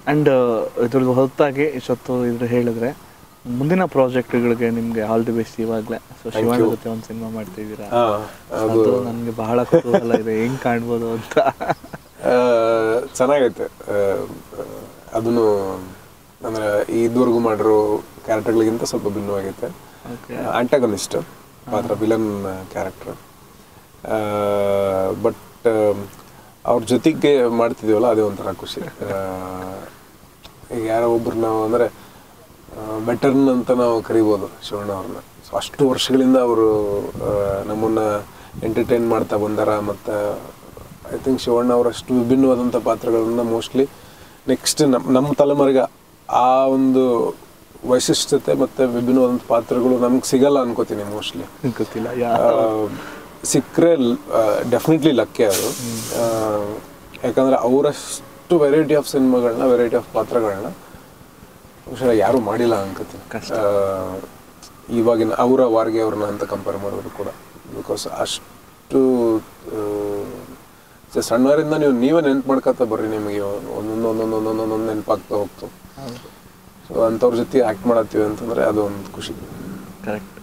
And ಇದ್ರದ್ದು ಹೊರತಾಗಿ ಇಷ್ಟೊತ್ತು ಇದ್ರ ಹೇಳಿದ್ರೆ ಮುಂದಿನ ಪ್ರಾಜೆಕ್ಟ್ಗಳಿಗೆ ನಿಮಗೆ ಆಲ್ ದಿ ಬೆಸ್ಟ್ ಇವಾಗಲೇ. ಸೊ ಶಿವಣ್ಣ ಜೊತೆ ಒಂದು ಸಿನಿಮಾ ಮಾಡ್ತಿದ್ದೀರಾ, ಅದು ನನಗೆ ಬಹಳ ಕುತೂಹಲ ಇದೆ, ಹೆಂಗೆ ಕಾಣ್ಬೋದು ಅಂತ. ಚೆನ್ನಾಗೈತೆ ಅದನ್ನು, ಅಂದರೆ ಇದುವರೆಗೂ ಮಾಡಿರೋ ಕ್ಯಾರೆಕ್ಟರ್ಗಳಿಗಿಂತ ಸ್ವಲ್ಪ ಭಿನ್ನವಾಗೈತೆ. ಆಂಟಾಗನಿಸ್ಟ್ ಮಾತ್ರ, ವಿಲನ್ ಕ್ಯಾರೆಕ್ಟರ್. ಬಟ್ ಅವ್ರ ಜೊತೆಗೆ ಮಾಡ್ತಿದ್ದೀವಲ್ಲ ಅದೇ ಒಂಥರ ಖುಷಿ. ಈಗ ಯಾರೋ ಒಬ್ರು ನಾವು ಅಂದರೆ ವೆಟರ್ನ್ ಅಂತ ನಾವು ಕರಿಬೋದು ಶಿವಣ್ಣ ಅವ್ರನ್ನ. ಸೊ ಅಷ್ಟು ವರ್ಷಗಳಿಂದ ಅವರು ನಮ್ಮನ್ನು ಎಂಟರ್ಟೈನ್ ಮಾಡ್ತಾ ಬಂದಾರ. ಮತ್ತು ಐ ಥಿಂಕ್ ಶಿವಣ್ಣ ಅವರಷ್ಟು ವಿಭಿನ್ನವಾದಂಥ ಪಾತ್ರಗಳನ್ನ ಮೋಸ್ಟ್ಲಿ ನೆಕ್ಸ್ಟ್ ನಮ್ಮ ತಲೆಮಾರಿಗೆ ಆ ಒಂದು ವೈಶಿಷ್ಟ್ಯತೆ ಮತ್ತು ವಿಭಿನ್ನವಾದಂಥ ಪಾತ್ರಗಳು ನಮ್ಗೆ ಸಿಗಲ್ಲ ಅನ್ಕೋತೀನಿ ಮೋಸ್ಟ್ಲಿ. ಗೊತ್ತಿಲ್ಲ, ಸಿಕ್ಕರೆ ಡೆಫಿನೆಟ್ಲಿ ಲಕ್ಕೇ ಅದು. ಯಾಕಂದರೆ ಅವರಷ್ಟು ವೆರೈಟಿ ಆಫ್ ಸಿನಿಮಾಗಳನ್ನ, ವೆರೈಟಿ ಆಫ್ ಪಾತ್ರಗಳನ್ನ ಬಹುಶಃ ಯಾರೂ ಮಾಡಿಲ್ಲ ಅನ್ಕೋತೀನಿ ಇವಾಗಿನ ಅವರ ವಾರ್ಗೆ ಅವ್ರನ್ನ ಅಂತ ಕಂಪೇರ್ ಮಾಡಿದ್ರು ಕೂಡ. ಬಿಕಾಸ್ ಅಷ್ಟು ಸಣ್ಣವರಿಂದ ನೀವೇ ನೆನ್ಪು ಮಾಡ್ಕೊತಾ ಬರ್ರಿ, ನಿಮಗೆ ಒಂದೊಂದು ನೆನಪಾಗ್ತಾ ಹೋಗ್ತು. ಸೊ ಅಂಥವ್ರ ಜೊತೆ ಆ್ಯಕ್ಟ್ ಮಾಡತ್ತೀವಿ ಅಂತಂದರೆ ಅದು ಒಂದು ಖುಷಿ. ಕರೆಕ್ಟ್.